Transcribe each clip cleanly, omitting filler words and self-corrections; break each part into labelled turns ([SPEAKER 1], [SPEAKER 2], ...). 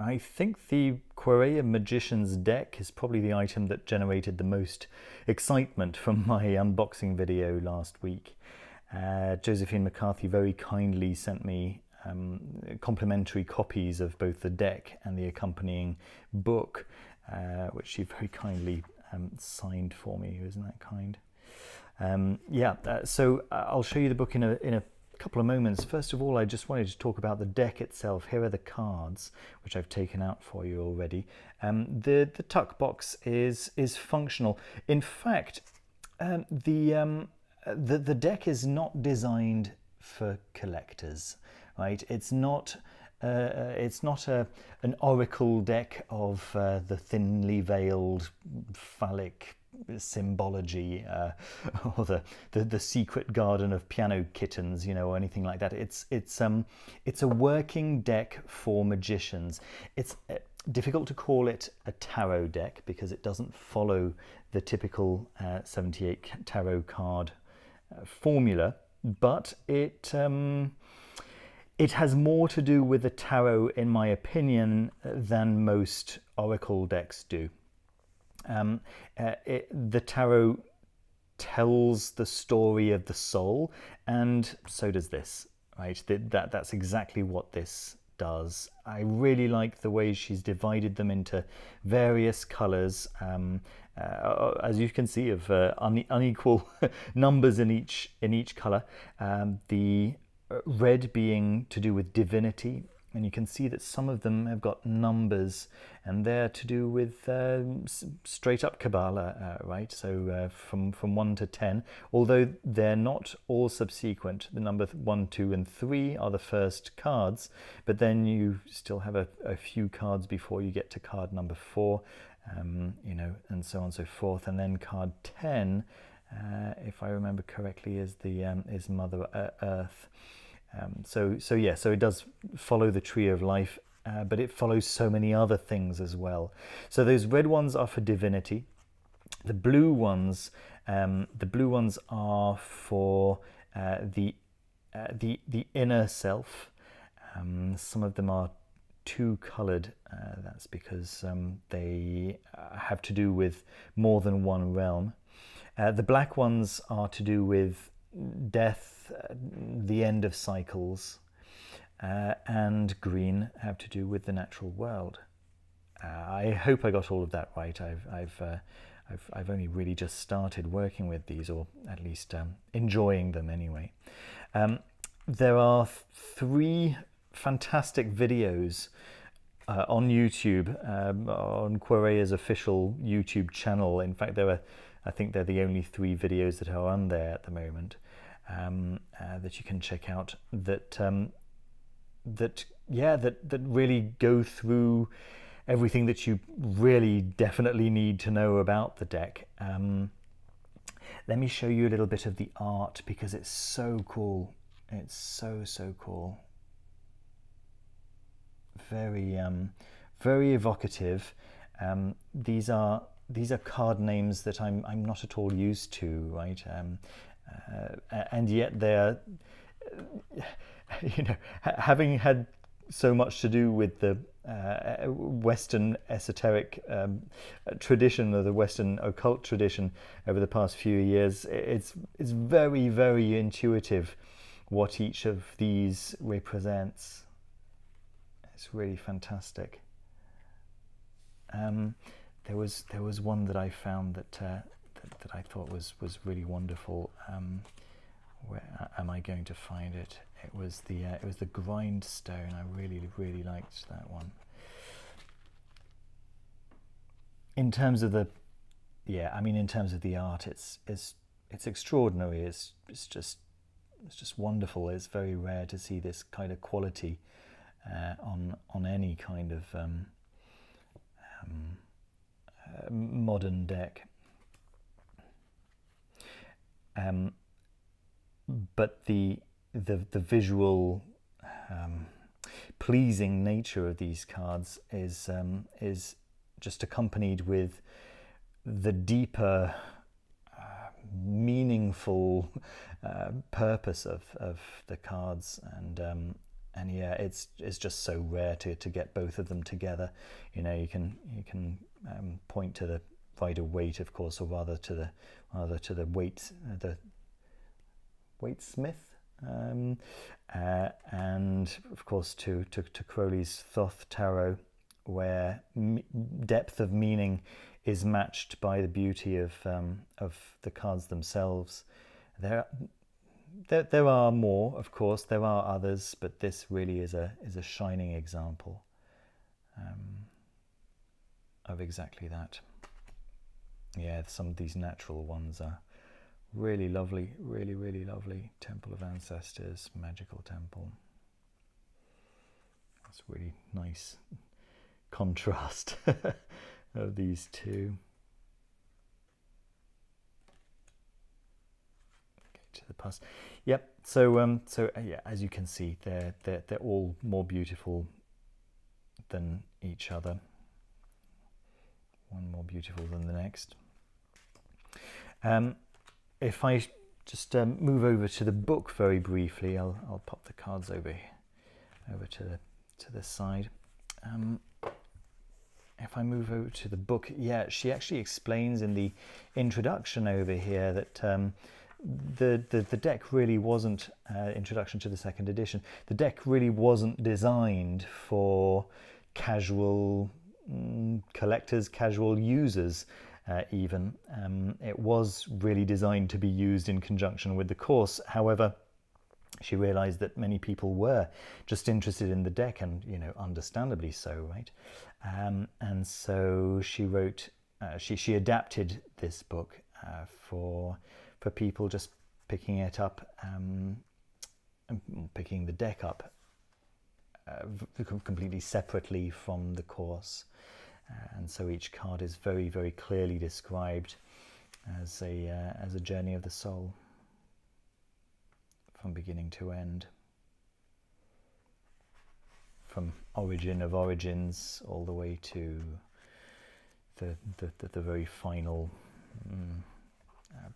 [SPEAKER 1] I think the Quareia Magician's deck is probably the item that generated the most excitement from my unboxing video last week. Josephine McCarthy very kindly sent me complimentary copies of both the deck and the accompanying book, which she very kindly signed for me. Isn't that kind? So I'll show you the book in a couple of moments. First of all, I just wanted to talk about the deck itself. Here are the cards, which I've taken out for you already. The tuck box is functional. In fact, the deck is not designed for collectors, right? It's not an oracle deck of the thinly veiled phallic symbology or the secret garden of piano kittens, you know, or anything like that. It's a working deck for magicians. It's difficult to call it a tarot deck because it doesn't follow the typical 78 tarot card formula, but it has more to do with the tarot, in my opinion, than most oracle decks do. The tarot tells the story of the soul, and so does this, right? That's exactly what this does. I really like the way she's divided them into various colors, as you can see, of unequal numbers in each color. The red being to do with divinity, and you can see that some of them have got numbers, and they're to do with straight up Kabbalah, right? So from 1 to 10, although they're not all subsequent. The number 1, 2, and 3 are the first cards, but then you still have a few cards before you get to card number 4, you know, and so on and so forth. And then card 10, if I remember correctly, is Mother Earth. So it does follow the tree of life, but it follows so many other things as well. So those red ones are for divinity. The blue ones are for the inner self. Some of them are two-colored. That's because they have to do with more than one realm. The black ones are to do with death, the end of cycles, and green have to do with the natural world. I hope I got all of that right. I've only really just started working with these, or at least enjoying them anyway. There are 3 fantastic videos on YouTube, on Quareia's official YouTube channel. In fact, I think they're the only 3 videos that are on there at the moment, that you can check out, that really go through everything that you really definitely need to know about the deck. Let me show you a little bit of the art, because it's so cool. It's so cool. Very evocative. These are card names that I'm not at all used to, right? And yet they're, you know, having had so much to do with the Western esoteric tradition, or the Western occult tradition over the past few years, it's very intuitive what each of these represents. It's really fantastic. There was one that I found that I thought was really wonderful. Where am I going to find it? It was the grindstone. I really liked that one. In terms of the art, it's extraordinary. It's just wonderful. It's very rare to see this kind of quality on any kind of modern deck. But the visual pleasing nature of these cards is just accompanied with the deeper meaningful purpose of the cards, and And yeah, it's just so rare to get both of them together. You know, you can point to the rider weight, of course, or rather to the weightsmith, and of course to Crowley's Thoth Tarot, where depth of meaning is matched by the beauty of the cards themselves. There are more, of course, there are others, but this really is a shining example of exactly that. Yeah, some of these natural ones are really lovely, really, really lovely. Temple of Ancestors, Magical Temple. That's really nice contrast of these two. To the past. Yep. So yeah, as you can see, they're all more beautiful than each other. One more beautiful than the next. If I just move over to the book very briefly, I'll pop the cards over to the side. If I move over to the book, yeah, she actually explains in the introduction over here that the deck really wasn't, introduction to the second edition, the deck really wasn't designed for casual collectors, casual users even. It was really designed to be used in conjunction with the course. However, she realized that many people were just interested in the deck, and, you know, understandably so, right? And so she wrote, she adapted this book for people just picking it up, picking the deck up completely separately from the course. And so each card is very, very clearly described as a journey of the soul from beginning to end, from origin of origins all the way to the very final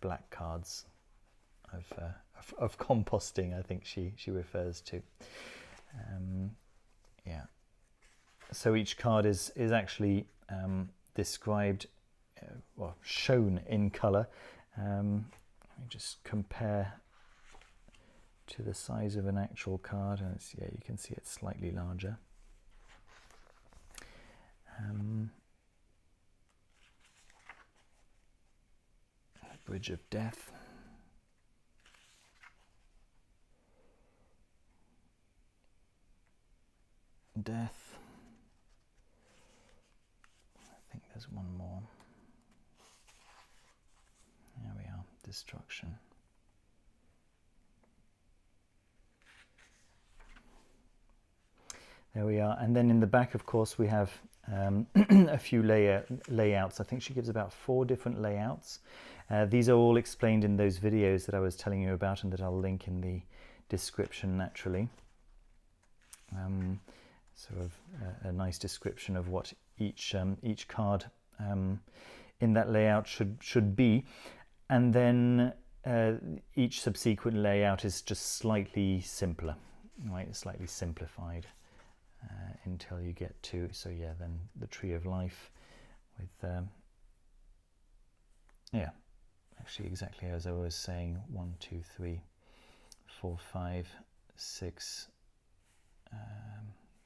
[SPEAKER 1] black cards of composting, I think she refers to. Yeah. So each card is actually described, well, shown in colour. Let me just compare to the size of an actual card, and yeah, you can see it's slightly larger. Bridge of Death. Death. I think there's one more. There we are. Destruction. There we are. And then in the back, of course, we have a few layouts. I think she gives about 4 different layouts. These are all explained in those videos that I was telling you about, and that I'll link in the description naturally. Sort of a nice description of what each card in that layout should be, and then each subsequent layout is just slightly simpler, right? Slightly simplified until you get to, so yeah, then the Tree of Life with yeah, actually exactly as I was saying, 1, 2, 3, 4, 5, 6,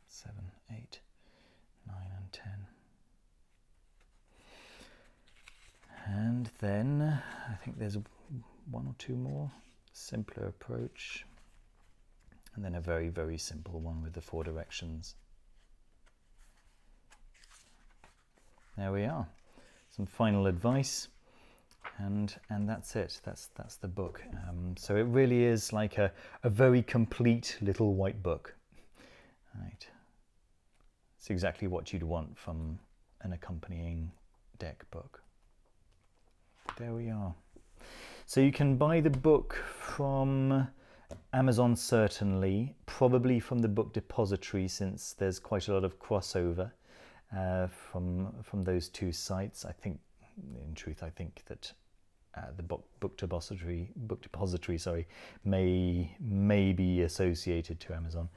[SPEAKER 1] 7, 8, 9 and 10. And then I think there's 1 or 2 more. Simpler approach. And then a very, very simple one with the 4 directions. There we are. Some final advice. And that's it. That's the book. So it really is like a very complete little white book. Right. It's exactly what you'd want from an accompanying deck book. There we are. So you can buy the book from Amazon, certainly, probably from the book depository, since there's quite a lot of crossover from those 2 sites. I think, in truth, I think that the book depository, sorry, may be associated to Amazon.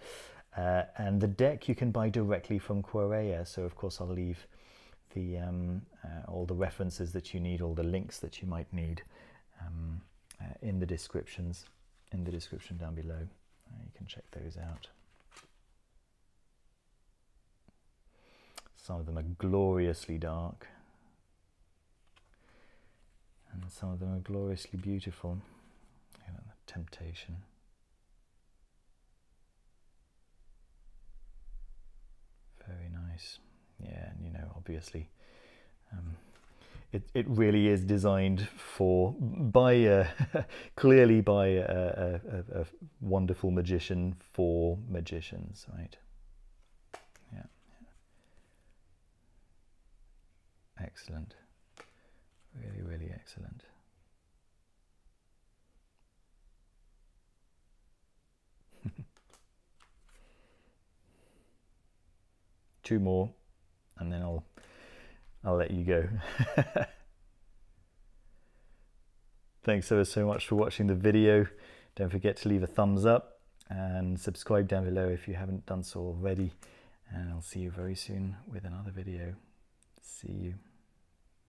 [SPEAKER 1] And the deck you can buy directly from Quareia. So of course I'll leave the all the references that you need, all the links that you might need in the description down below. You can check those out. Some of them are gloriously dark, and some of them are gloriously beautiful. You know, the temptation. Very nice. Yeah, and you know, obviously, it really is designed by clearly by a wonderful magician for magicians, right? Yeah. Excellent. Really, really excellent. Two more, and then I'll let you go. Thanks so much for watching the video. Don't forget to leave a thumbs up and subscribe down below if you haven't done so already. And I'll see you very soon with another video. See you.